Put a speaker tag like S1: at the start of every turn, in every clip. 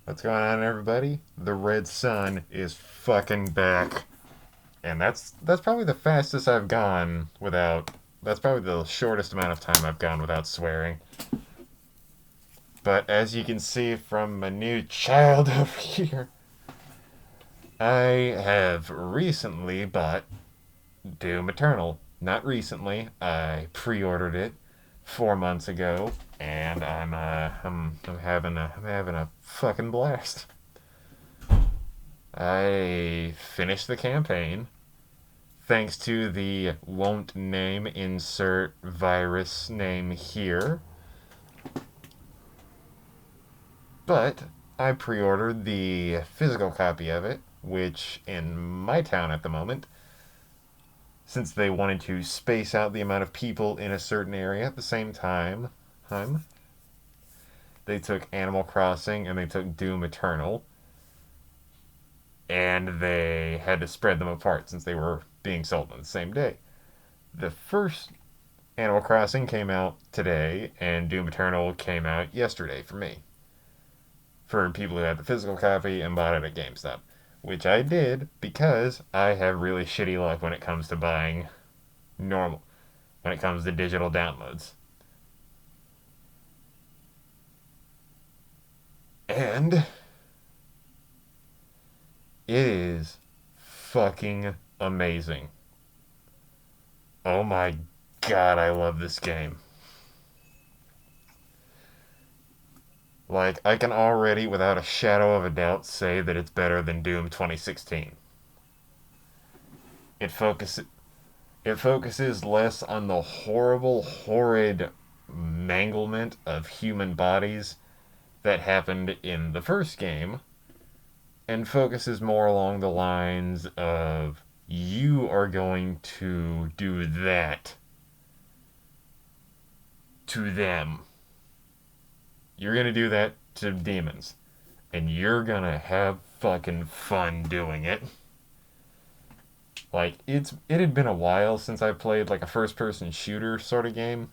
S1: What's going on, everybody? The RedSon is fucking back, and that's probably the fastest I've gone without. That's probably the shortest amount of time I've gone without swearing. But as you can see from my new child over here, I have recently bought Doom Eternal. Not recently. I pre-ordered it 4 months ago, and I'm having a fucking blast. I finished the campaign thanks to the won't name insert virus name here, but I pre ordered the physical copy of it, which in my town at the moment, since they wanted to space out the amount of people in a certain area at the same time, they took Animal Crossing and they took Doom Eternal, and they had to spread them apart since they were being sold on the same day. The first Animal Crossing came out today, and Doom Eternal came out yesterday for me. For people who had the physical copy and bought it at GameStop. Which I did because I have really shitty luck when it comes to buying normal, when it comes to digital downloads. And it is fucking amazing. Oh my god, I love this game. Like, I can already, without a shadow of a doubt, say that it's better than Doom 2016. It focuses it focuses less on the horrible, horrid manglement of human bodies that happened in the first game, and focuses more along the lines of you are going to do that to them. You're going to do that to demons. And you're going to have fucking fun doing it. Like, it had been a while since I played like a first person shooter sort of game.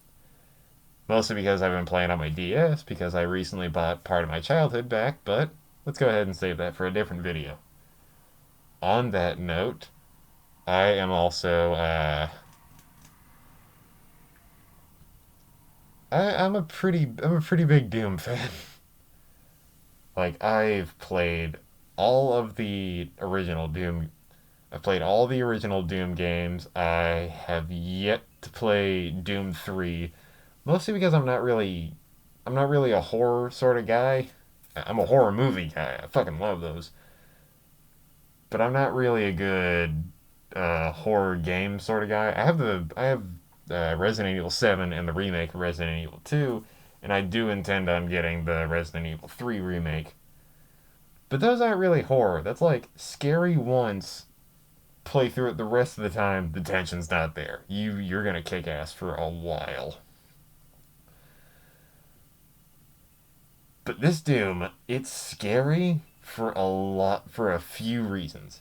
S1: Mostly because I've been playing on my DS because I recently bought part of my childhood back, but let's go ahead and save that for a different video. On that note, I am also I'm a pretty big Doom fan. Like, I've played all the original Doom games. I have yet to play Doom 3, mostly because I'm not really a horror sort of guy. I'm a horror movie guy. I fucking love those. But I'm not really a good horror game sort of guy. I have Resident Evil 7 and the remake of Resident Evil 2, and I do intend on getting the Resident Evil 3 remake. But those aren't really horror. That's like scary once, play through it the rest of the time, the tension's not there. You're gonna kick ass for a while. But this Doom, it's scary for a few reasons.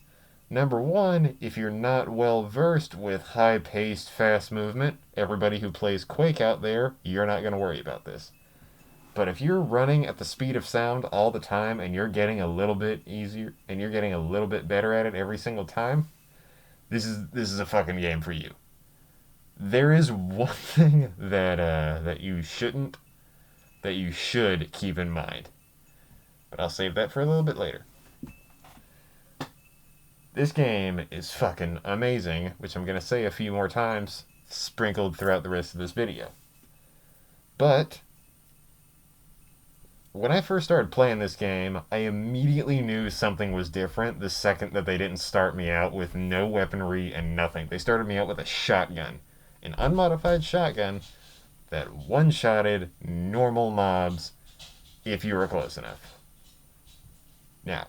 S1: Number one, if you're not well versed with high paced, fast movement, everybody who plays Quake out there, you're not going to worry about this. But if you're running at the speed of sound all the time and you're getting a little bit easier and you're getting a little bit better at it every single time, this is a fucking game for you. There is one thing that you should keep in mind, but I'll save that for a little bit later. This game is fucking amazing, which I'm gonna say a few more times, sprinkled throughout the rest of this video. But when I first started playing this game, I immediately knew something was different the second that they didn't start me out with no weaponry and nothing. They started me out with a shotgun, an unmodified shotgun that one-shotted normal mobs if you were close enough. Now,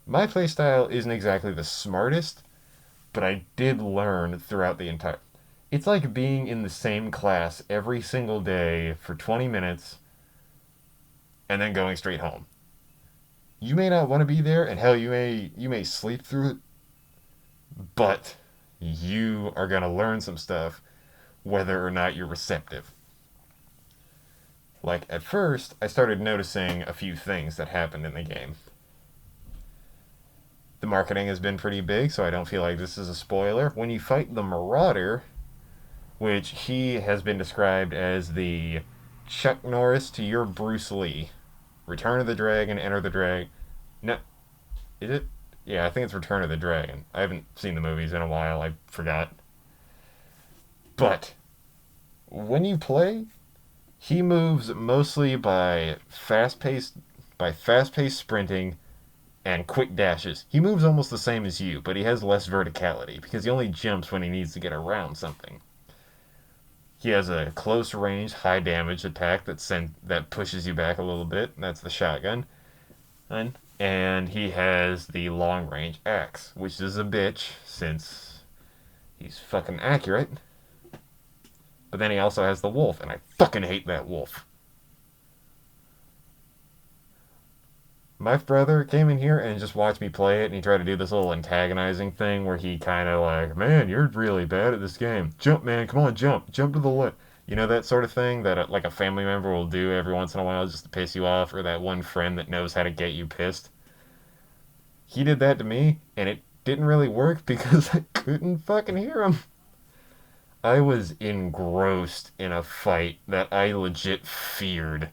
S1: my playstyle isn't exactly the smartest, but I did learn throughout the entire. It's like being in the same class every single day for 20 minutes and then going straight home. You may not want to be there, and hell, you may sleep through it, but you are gonna learn some stuff whether or not you're receptive. Like, at first, I started noticing a few things that happened in the game. The marketing has been pretty big, so I don't feel like this is a spoiler. When you fight the Marauder, which he has been described as the Chuck Norris to your Bruce Lee. Return of the Dragon, Enter the Dragon. No, is it? Yeah, I think it's Return of the Dragon. I haven't seen the movies in a while. I forgot. But when you play, he moves mostly by fast-paced sprinting and quick dashes. He moves almost the same as you, but he has less verticality because he only jumps when he needs to get around something. He has a close range, high damage attack that pushes you back a little bit. That's the shotgun. And he has the long range axe, which is a bitch since he's fucking accurate. But then he also has the wolf, and I fucking hate that wolf. My brother came in here and just watched me play it, and he tried to do this little antagonizing thing where he kind of like, man, you're really bad at this game. Jump, man, come on, jump to the left. You know that sort of thing that like a family member will do every once in a while just to piss you off, or that one friend that knows how to get you pissed. He did that to me, and it didn't really work because I couldn't fucking hear him. I was engrossed in a fight that I legit feared.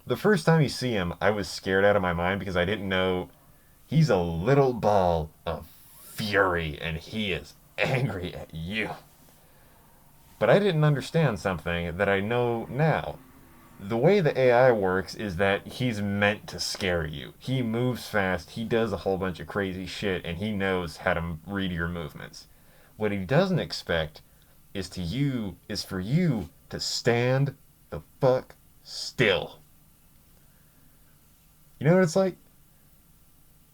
S1: The first time you see him, I was scared out of my mind because I didn't know he's a little ball of fury and he is angry at you. But I didn't understand something that I know now. The way the AI works is that he's meant to scare you. He moves fast, he does a whole bunch of crazy shit, and he knows how to read your movements. What he doesn't expect is for you to stand the fuck still. You know what it's like?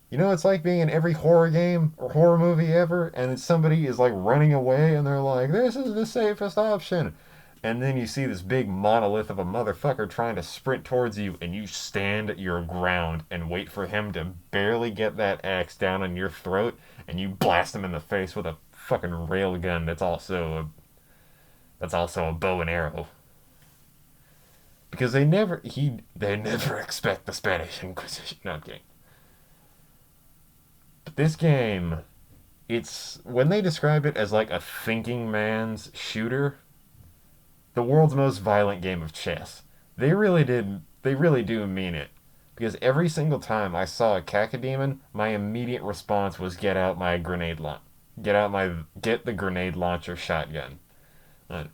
S1: You know what it's like being in every horror game or horror movie ever, and somebody is like running away and they're like, this is the safest option. And then you see this big monolith of a motherfucker trying to sprint towards you, and you stand your ground and wait for him to barely get that axe down on your throat, and you blast him in the face with a fucking railgun that's also a bow and arrow. Because they never expect the Spanish Inquisition. No, I'm kidding. But this game, it's when they describe it as like a thinking man's shooter, the world's most violent game of chess. They really do mean it. Because every single time I saw a cacodemon, my immediate response was get the grenade launcher shotgun.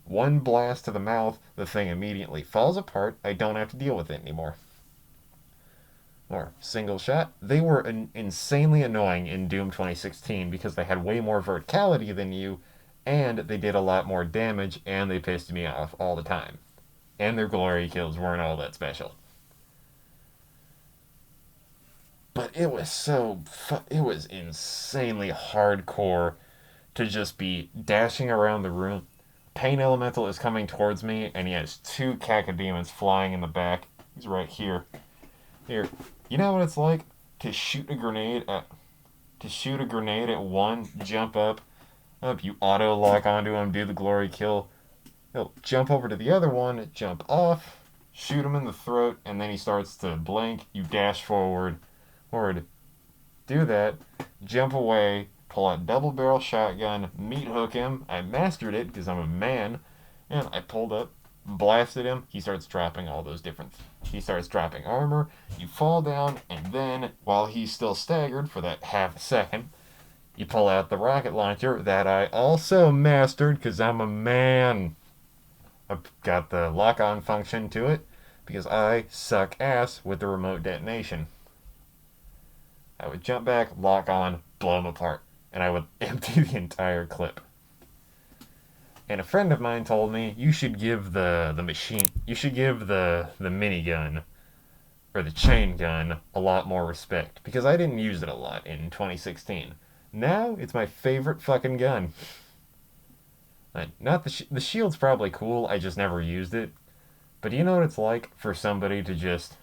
S1: One blast to the mouth, the thing immediately falls apart. I don't have to deal with it anymore. Or single shot. They were insanely annoying in Doom 2016 because they had way more verticality than you, and they did a lot more damage, and they pissed me off all the time. And their glory kills weren't all that special. But it was insanely hardcore to just be dashing around the room. Pain Elemental is coming towards me, and he has two cacodemons flying in the back. He's right here. Here, you know what it's like to shoot a grenade at one, jump up, you auto lock onto him, do the glory kill. He'll jump over to the other one, jump off, shoot him in the throat, and then he starts to blink. You dash forward, do that, jump away, pull out double barrel shotgun, meat hook him. I mastered it because I'm a man, and I pulled up, blasted him. He starts dropping he starts dropping armor. You fall down, and then while he's still staggered for that half a second, you pull out the rocket launcher that I also mastered because I'm a man. I've got the lock-on function to it because I suck ass with the remote detonation. I would jump back, lock on, blow them apart, and I would empty the entire clip. And a friend of mine told me you should give the minigun or the chain gun a lot more respect because I didn't use it a lot in 2016. Now it's my favorite fucking gun. Not the shield's probably cool. I just never used it. But do you know what it's like for somebody to just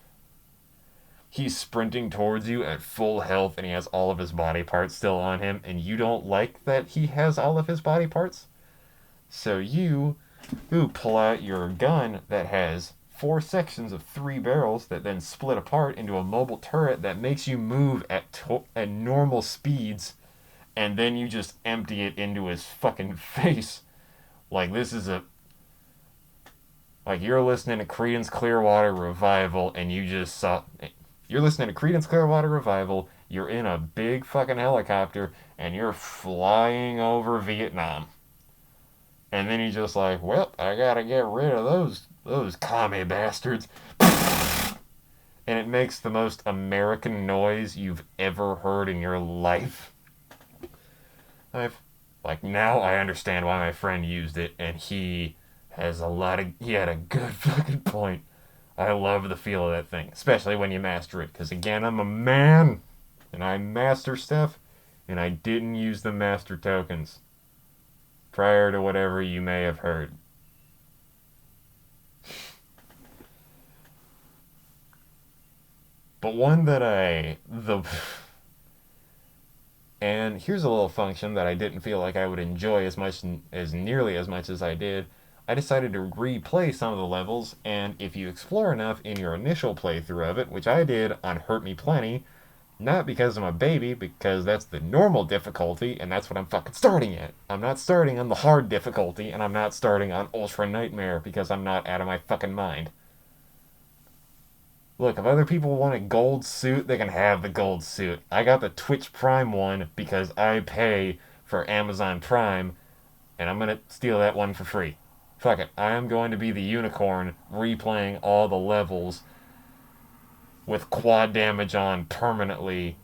S1: he's sprinting towards you at full health and he has all of his body parts still on him and you don't like that he has all of his body parts? So you Ooh, pull out your gun that has 4 sections of 3 barrels that then split apart into a mobile turret that makes you move at normal speeds, and then you just empty it into his fucking face. Like this is a like you're listening to Creedence Clearwater Revival, and you just saw. You're listening to Creedence Clearwater Revival. You're in a big fucking helicopter, and you're flying over Vietnam. And then he's just like, well, I gotta get rid of those commie bastards. And it makes the most American noise you've ever heard in your life. I've like now I understand why my friend used it, and he had a good fucking point. I love the feel of that thing, especially when you master it. Because again, I'm a man, and I master stuff, and I didn't use the master tokens prior to whatever you may have heard. But one that I the and here's a little function that I didn't feel like I would enjoy as nearly as much as I did. I decided to replay some of the levels, and if you explore enough in your initial playthrough of it, which I did on Hurt Me Plenty, not because I'm a baby, because that's the normal difficulty, and that's what I'm fucking starting at. I'm not starting on the hard difficulty, and I'm not starting on Ultra Nightmare, because I'm not out of my fucking mind. Look, if other people want a gold suit, they can have the gold suit. I got the Twitch Prime one because I pay for Amazon Prime, and I'm gonna steal that one for free. Fuck it. I am going to be the unicorn replaying all the levels with quad damage on permanently,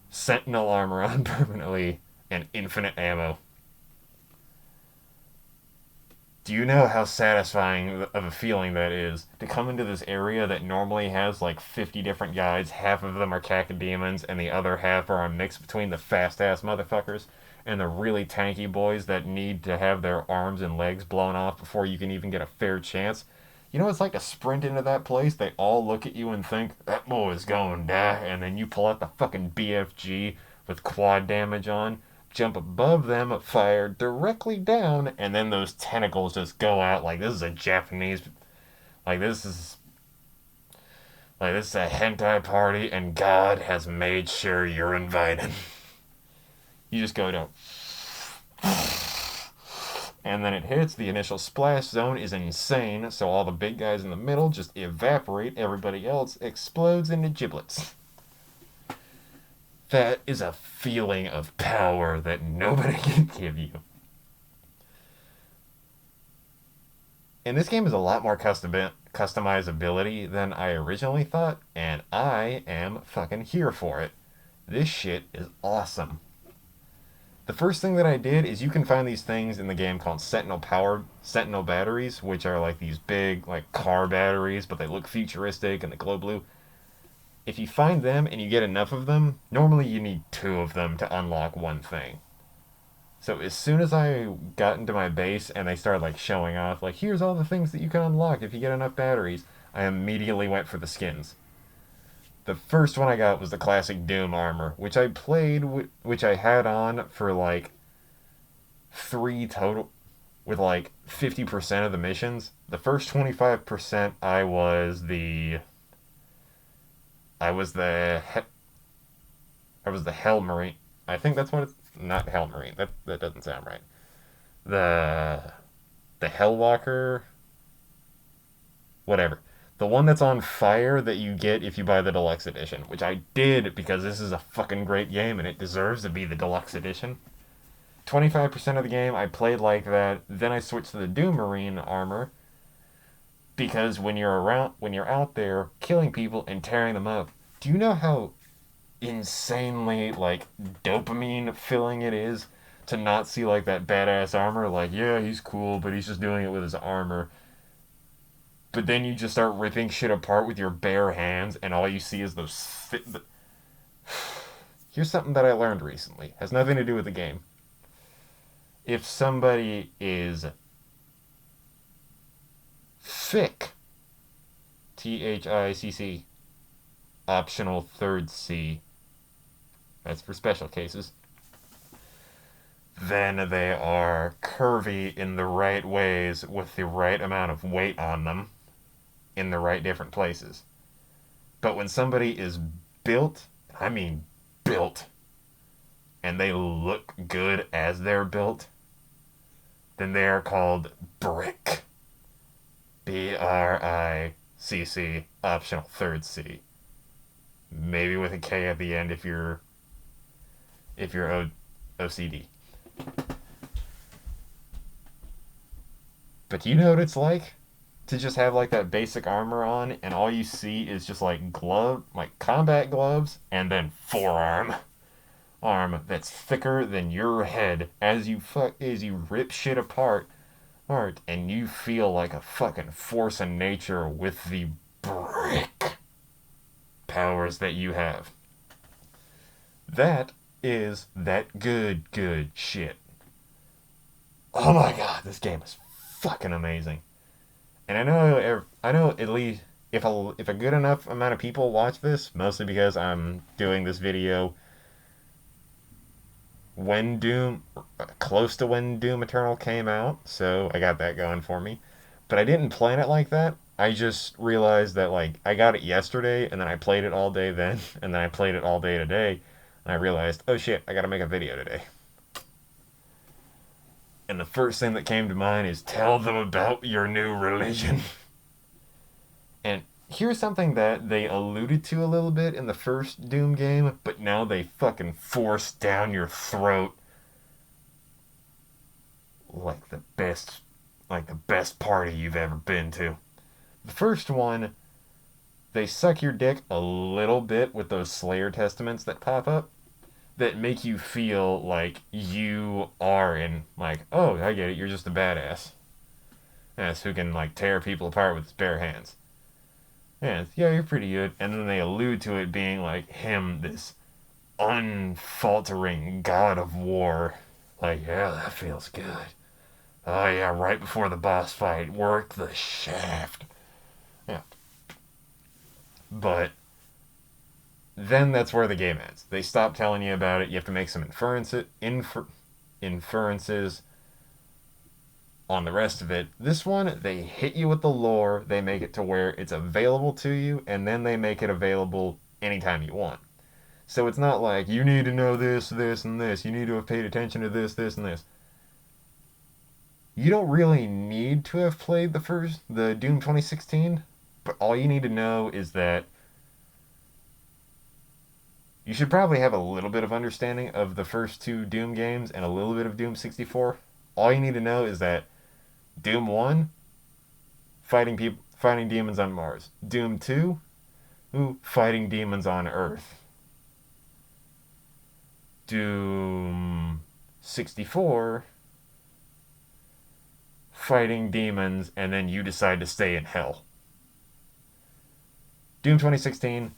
S1: sentinel armor on permanently, and infinite ammo. Do you know how satisfying of a feeling that is to come into this area that normally has like 50 different guides? Half of them are cacodemons, and the other half are a mix between the fast ass motherfuckers and the really tanky boys that need to have their arms and legs blown off before you can even get a fair chance. You know what it's like to sprint into that place? They all look at you and think, that boy's going to die, and then you pull out the fucking BFG with quad damage on, jump above them, fire directly down, and then those tentacles just go out like this is a Japanese, like this is a hentai party, and God has made sure you're invited. You just go down, and then it hits. The initial splash zone is insane, so all the big guys in the middle just evaporate. Everybody else explodes into giblets. That is a feeling of power that nobody can give you. And this game is a lot more customizability than I originally thought, and I am fucking here for it. This shit is awesome. The first thing that I did is you can find these things in the game called Sentinel batteries, which are like these big like car batteries, but they look futuristic and they glow blue. If you find them and you get enough of them, normally you need 2 of them to unlock one thing. So as soon as I got into my base and they started like showing off, like here's all the things that you can unlock if you get enough batteries, I immediately went for the skins. The first one I got was the classic Doom armor, which which I had on for like 3 total, with like 50% of the missions. The first 25% I was the Hell Marine. I think that's what it's not Hell Marine. That doesn't sound right. The Hellwalker, whatever. The one that's on fire that you get if you buy the deluxe edition, which I did because this is a fucking great game and it deserves to be the deluxe edition. 25% of the game I played like that. Then I switched to the Doom Marine armor because when you're out there killing people and tearing them up, do you know how insanely like dopamine filling it is to not see like that badass armor? Like, yeah, he's cool, but he's just doing it with his armor. But then you just start ripping shit apart with your bare hands, and all you see is Here's something that I learned recently. Has nothing to do with the game. If somebody is thick, THICC, optional third C, that's for special cases. then they are curvy in the right ways with the right amount of weight on them in the right different places. But when somebody is built, I mean built, and they look good as they're built, then they are called brick. BRICC, optional third C. Maybe with a K at the end if you're OCD. But you know what it's like to just have like that basic armor on, and all you see is just like combat gloves, and then forearm arm that's thicker than your head as you rip shit apart, and you feel like a fucking force of nature with the brick powers that you have. That is that good shit. Oh my god, this game is fucking amazing. And I know at least if a good enough amount of people watch this, mostly because I'm doing this video when Doom, close to when Doom Eternal came out, so I got that going for me. But I didn't plan it like that. I just realized that like I got it yesterday, and then I played it all day then, and then I played it all day today, and I realized, oh shit, I gotta make a video today. And the first thing that came to mind is tell them about your new religion. And here's something that they alluded to a little bit in the first Doom game, but now they fucking force down your throat like the best party you've ever been to. The first one, they suck your dick a little bit with those Slayer testaments that pop up that make you feel like you are in, like, oh, I get it, you're just a badass. Yes, who can like tear people apart with his bare hands. Yeah, you're pretty good. And then they allude to it being like him, this unfaltering god of war. Like, yeah, that feels good. Oh yeah, right before the boss fight, work the shaft. Yeah. But then that's where the game ends. They stop telling you about it. You have to make some inferences on the rest of it. This one, they hit you with the lore. They make it to where it's available to you, and then they make it available anytime you want. So it's not like, you need to know this, this, and this. You need to have paid attention to this, this, and this. You don't really need to have played the Doom 2016, but all you need to know is that you should probably have a little bit of understanding of the first two Doom games and a little bit of Doom 64. All you need to know is that Doom 1, fighting demons on Mars. Doom 2, fighting demons on Earth. Doom 64, fighting demons, and then you decide to stay in hell. Doom 2016,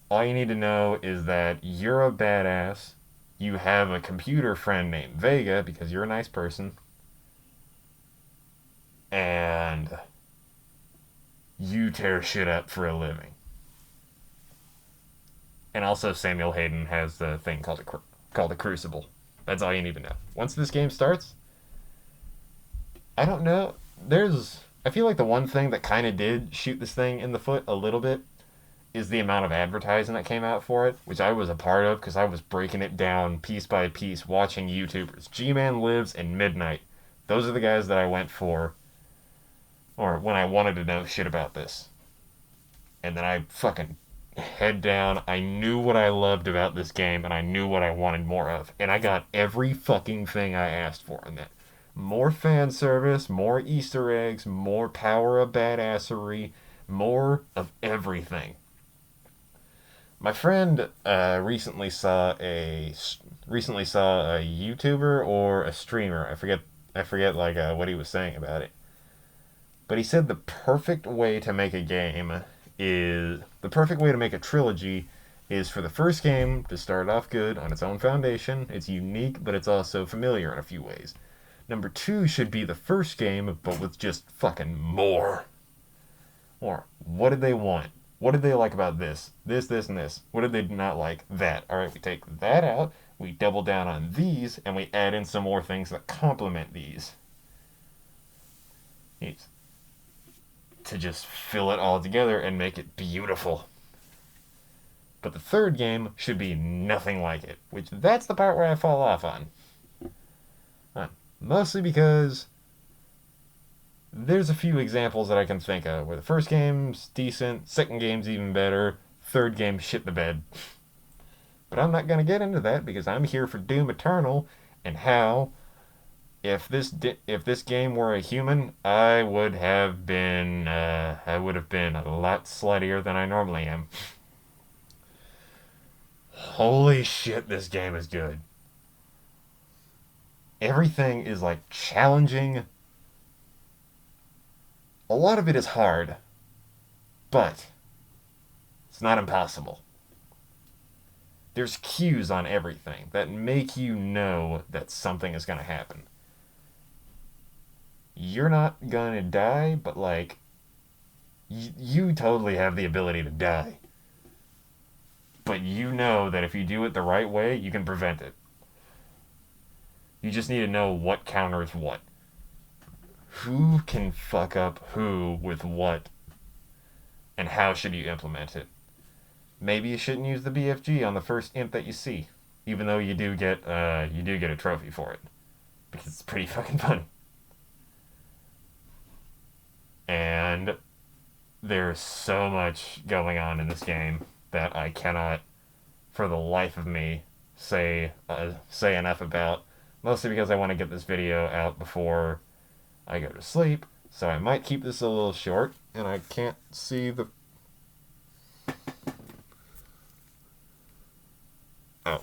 S1: all you need to know is that you're a badass, you have a computer friend named Vega, because you're a nice person, and you tear shit up for a living. And also Samuel Hayden has the thing called a Crucible. That's all you need to know. Once this game starts, I don't know. I feel like the one thing that kind of did shoot this thing in the foot a little bit is the amount of advertising that came out for it, which I was a part of because I was breaking it down piece by piece, watching YouTubers. G-Man Lives and Midnight. Those are the guys that I went for, or when I wanted to know shit about this. And then I fucking head down. I knew what I loved about this game, and I knew what I wanted more of. And I got every fucking thing I asked for in that. More fan service, more Easter eggs, more power of badassery, more of everything. My friend recently saw a YouTuber or a streamer. I forget what he was saying about it. But he said the perfect way to make a trilogy is for the first game to start off good on its own foundation. It's unique, but it's also familiar in a few ways. Number 2 should be the first game, but with just fucking more. Or, what did they want? What did they like about this? This, and this. What did they not like? That. Alright, we take that out. we double down on these and we add in some more things that complement these. It's to just fill it all together and make it beautiful. But the third game should be nothing like it, which that's the part where I fall off on. Mostly because there's a few examples that I can think of where the first game's decent, second game's even better, third game shit the bed. But I'm not going to get into that because I'm here for Doom Eternal and how if this game were a human, I would have been a lot sluttier than I normally am. Holy shit, this game is good. Everything is like challenging. A lot of it is hard, but it's not impossible. There's cues on everything that make you know that something is going to happen. You're not going to die, but like, you totally have the ability to die. But you know that if you do it the right way, you can prevent it. You just need to know what counters what. Who can fuck up who with what, and how should you implement it? Maybe you shouldn't use the BFG on the first imp that you see, even though you do get a trophy for it, because it's pretty fucking funny. And there's so much going on in this game that I cannot, for the life of me, say enough about. Mostly because I want to get this video out before I go to sleep, so I might keep this a little short, and I can't see the... Oh.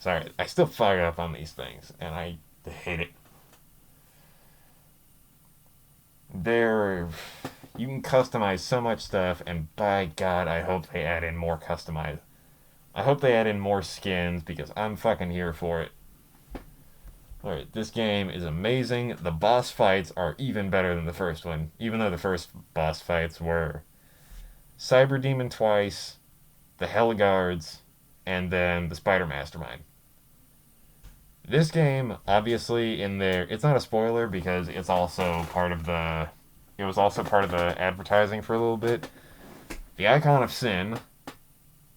S1: Sorry, I still fire up on these things, and I hate it. You can customize so much stuff, and by God, I hope they add in more customize. I hope they add in more skins, because I'm fucking here for it. Alright, this game is amazing. The boss fights are even better than the first one, even though the first boss fights were Cyber Demon twice, the Hellguards, and then the Spider Mastermind. This game, obviously, it's not a spoiler because it was also part of the advertising for a little bit. The Icon of Sin,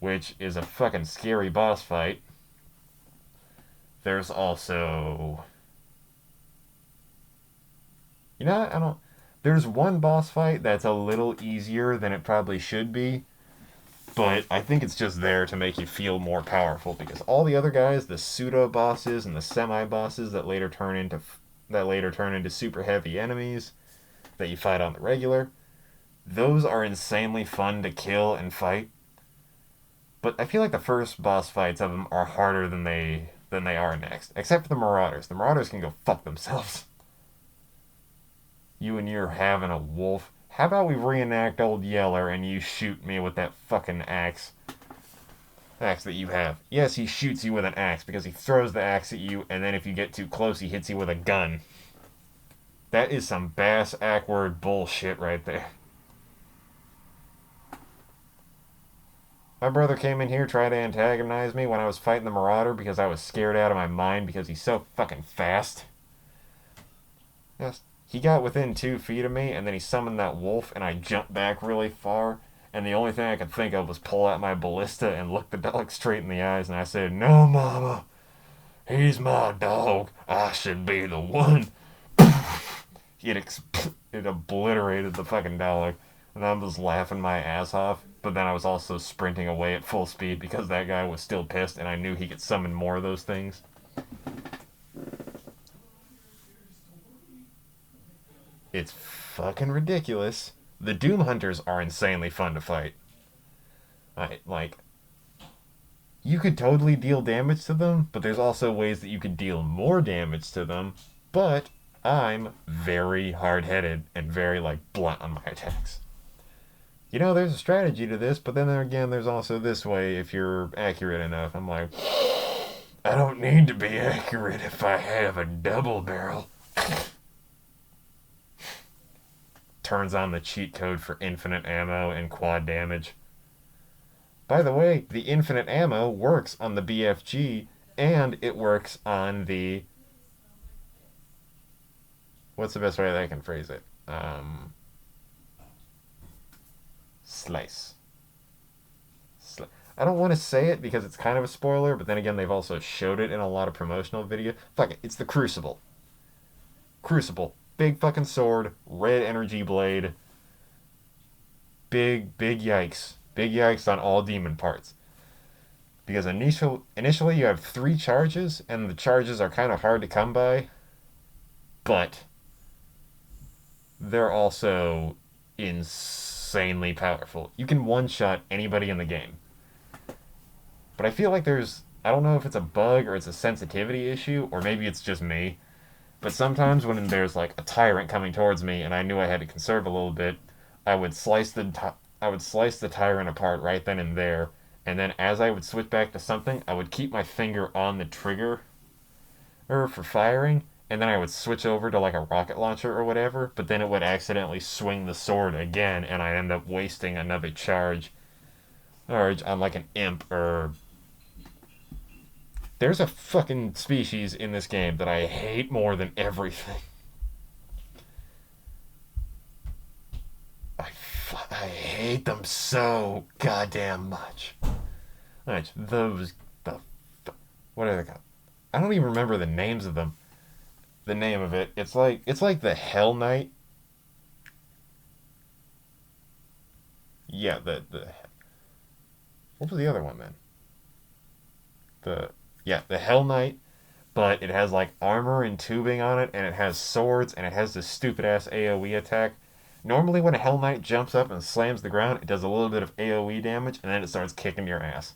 S1: which is a fucking scary boss fight. There's also... There's one boss fight that's a little easier than it probably should be, but I think it's just there to make you feel more powerful, because all the other guys, the pseudo-bosses and the semi-bosses that later turn into super heavy enemies that you fight on the regular, those are insanely fun to kill and fight. But I feel like the first boss fights of them are harder than they are next. Except for the Marauders. The Marauders can go fuck themselves. You and you're having a wolf. How about we reenact Old Yeller and you shoot me with that fucking axe that you have? Yes, he shoots you with an axe because he throws the axe at you, and then if you get too close, he hits you with a gun. That is some bass-ackward bullshit right there. My brother came in here trying to antagonize me when I was fighting the Marauder because I was scared out of my mind because he's so fucking fast. Yes, he got within 2 feet of me, and then he summoned that wolf, and I jumped back really far, and the only thing I could think of was pull out my ballista and look the dog straight in the eyes, and I said, "No, Mama, he's my dog. I should be the one." It obliterated the fucking dog, and I was laughing my ass off. But then I was also sprinting away at full speed because that guy was still pissed and I knew he could summon more of those things. It's fucking ridiculous. The Doom Hunters are insanely fun to fight. You could totally deal damage to them, but there's also ways that you could deal more damage to them, but I'm very hard-headed and very, blunt on my attacks. There's a strategy to this, but then again, there's also this way if you're accurate enough. I'm like, I don't need to be accurate if I have a double barrel. Turns on the cheat code for infinite ammo and quad damage. By the way, the infinite ammo works on the BFG and it works on the. What's the best way that I can phrase it? Slice. I don't want to say it because it's kind of a spoiler, but then again, they've also showed it in a lot of promotional video. Fuck it, it's the Crucible. Crucible. Big fucking sword, red energy blade. Big yikes. Big yikes on all demon parts. Because initially you have 3 charges, and the charges are kind of hard to come by, but they're also insanely powerful. You can one-shot anybody in the game. But I feel like I don't know if it's a bug or it's a sensitivity issue, or maybe it's just me, but sometimes when there's like a tyrant coming towards me and I knew I had to conserve a little bit, I would slice the tyrant apart right then and there, and then as I would switch back to something, I would keep my finger on the trigger for firing, and then I would switch over to like a rocket launcher or whatever, but then it would accidentally swing the sword again, and I end up wasting another charge on like an imp or. There's a fucking species in this game that I hate more than everything. I hate them so goddamn much. Like those what are they called? I don't even remember the names of them. The name of it. It's like the Hell Knight. Yeah, the what was the other one then? The the Hell Knight, but it has like armor and tubing on it, and it has swords, and it has this stupid ass AoE attack. Normally, when a Hell Knight jumps up and slams the ground, it does a little bit of AoE damage, and then it starts kicking your ass.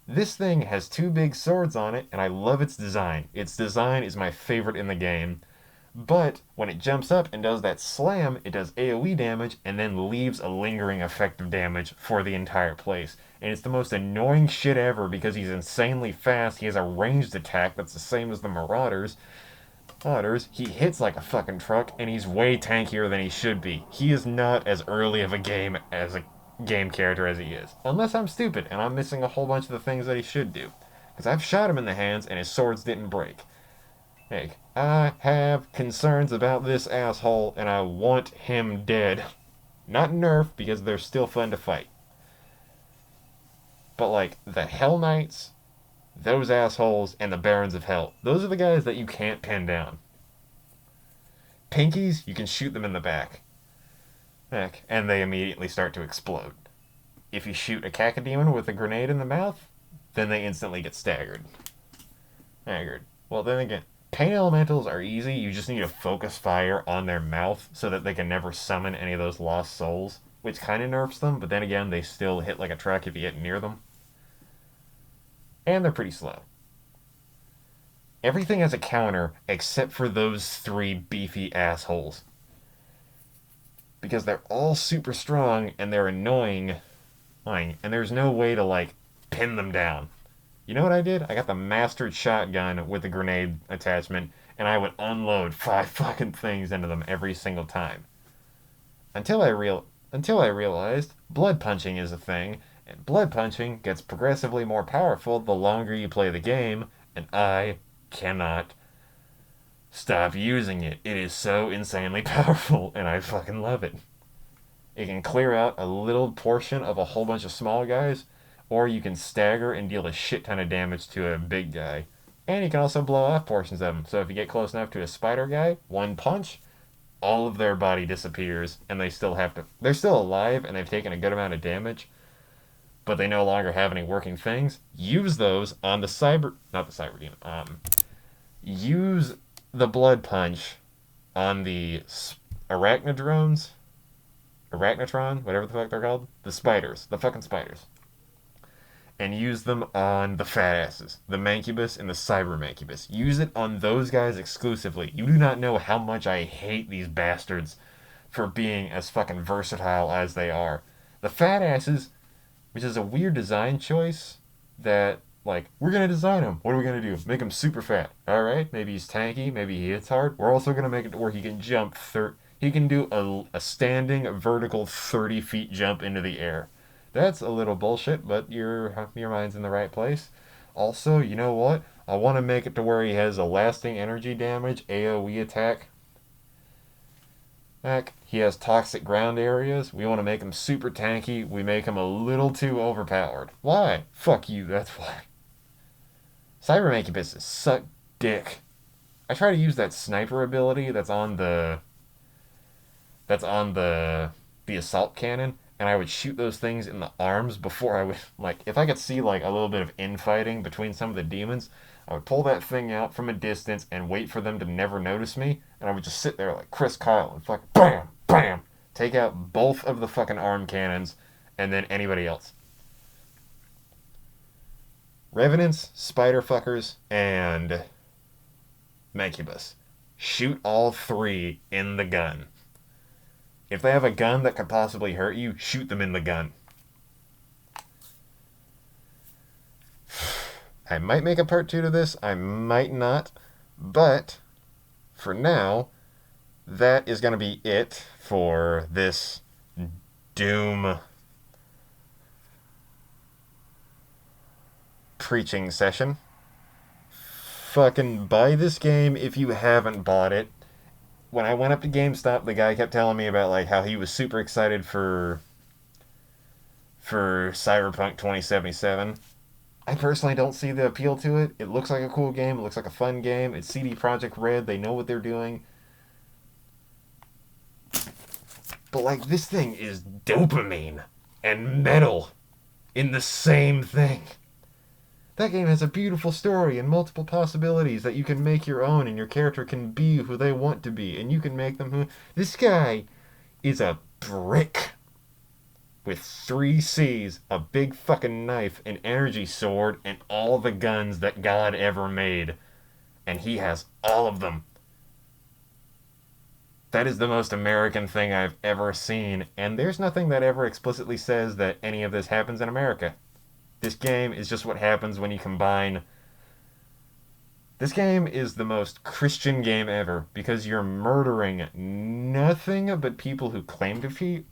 S1: This thing has 2 big swords on it, and I love its design. Its design is my favorite in the game. But when it jumps up and does that slam, it does AoE damage and then leaves a lingering effect of damage for the entire place. And it's the most annoying shit ever because he's insanely fast. He has a ranged attack that's the same as the Marauders. He hits like a fucking truck, and he's way tankier than he should be. He is not as early of a game character as he is. Unless I'm stupid and I'm missing a whole bunch of the things that he should do. Because I've shot him in the hands and his swords didn't break. Hey, I have concerns about this asshole and I want him dead. Not nerfed because they're still fun to fight. But like the Hell Knights, those assholes, and the Barons of Hell, those are the guys that you can't pin down. Pinkies, you can shoot them in the back. And they immediately start to explode. If you shoot a cacodemon with a grenade in the mouth, then they instantly get staggered. Well, then again, pain elementals are easy. You just need to focus fire on their mouth so that they can never summon any of those lost souls, which kind of nerfs them, but then again, they still hit like a truck if you get near them. And they're pretty slow. Everything has a counter except for those 3 beefy assholes. Because they're all super strong and they're annoying, and there's no way to like pin them down. You know what I did? I got the mastered shotgun with the grenade attachment, and I would unload 5 fucking things into them every single time. Until I realized blood punching is a thing, and blood punching gets progressively more powerful the longer you play the game, and I cannot stop using it. It is so insanely powerful, and I fucking love it. It can clear out a little portion of a whole bunch of small guys, or you can stagger and deal a shit ton of damage to a big guy. And you can also blow off portions of them. So if you get close enough to a spider guy, one punch, all of their body disappears, and they're still alive, and they've taken a good amount of damage, but they no longer have any working things. Use those on not the cyber demon. Use the blood punch on the arachnotron, whatever the fuck they're called, the fucking spiders, and use them on the fat asses, the Mancubus and the Cyber Mancubus. Use it on those guys exclusively. You do not know how much I hate these bastards for being as fucking versatile as they are. The fat asses, which is a weird design choice that, like, we're going to design him. What are we going to do? Make him super fat. Alright, maybe he's tanky, maybe he hits hard. We're also going to make it to where he can he can do a standing vertical 30 feet jump into the air. That's a little bullshit, but your mind's in the right place. Also, you know what? I want to make it to where he has a lasting energy damage AoE attack. Heck, he has toxic ground areas. We want to make him super tanky. We make him a little too overpowered. Why? Fuck you, that's why. Cyber Mancubus suck dick. I try to use that sniper ability that's on the assault cannon, and I would shoot those things in the arms before I would like if I could see like a little bit of infighting between some of the demons, I would pull that thing out from a distance and wait for them to never notice me, and I would just sit there like Chris Kyle and fucking bam, bam, take out both of the fucking arm cannons, and then anybody else. Revenants, spider fuckers, and Mancubus. Shoot all three in the gun. If they have a gun that could possibly hurt you, shoot them in the gun. I might make a part 2 to this, I might not, but for now, that is going to be it for this Doom preaching session. Fucking buy this game if you haven't bought it. When I went up to GameStop, the guy kept telling me about like how he was super excited for Cyberpunk 2077. I personally don't see the appeal to it. It looks like a cool game. It looks like a fun game. It's CD Projekt Red. They know what they're doing. But like this thing is dopamine and metal in the same thing. That game has a beautiful story and multiple possibilities that you can make your own, and your character can be who they want to be, and you can make them who... This guy is a brick with 3 C's, a big fucking knife, an energy sword, and all the guns that God ever made. And he has all of them. That is the most American thing I've ever seen, and there's nothing that ever explicitly says that any of this happens in America. This game is just what happens when you combine... This game is the most Christian game ever, because you're murdering nothing but people who claim to be...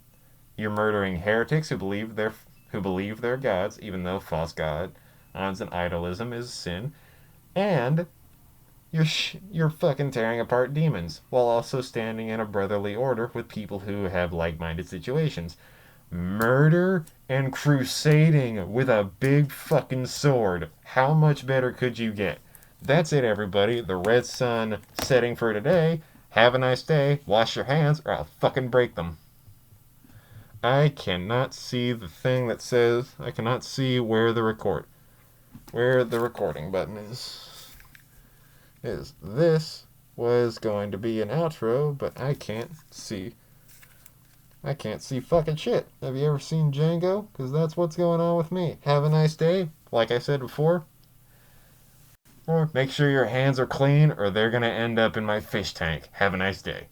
S1: You're murdering heretics who believe they're gods, even though false gods and idolism is sin. And you're fucking tearing apart demons, while also standing in a brotherly order with people who have like-minded situations. Murder and crusading with a big fucking sword. How much better could you get? That's it, everybody. The RedSon setting for today. Have a nice day. Wash your hands or I'll fucking break them. I cannot see the thing that says... I cannot see where the recording button is. This was going to be an outro, but I can't see fucking shit. Have you ever seen Django? Because that's what's going on with me. Have a nice day, like I said before. Or make sure your hands are clean or they're going to end up in my fish tank. Have a nice day.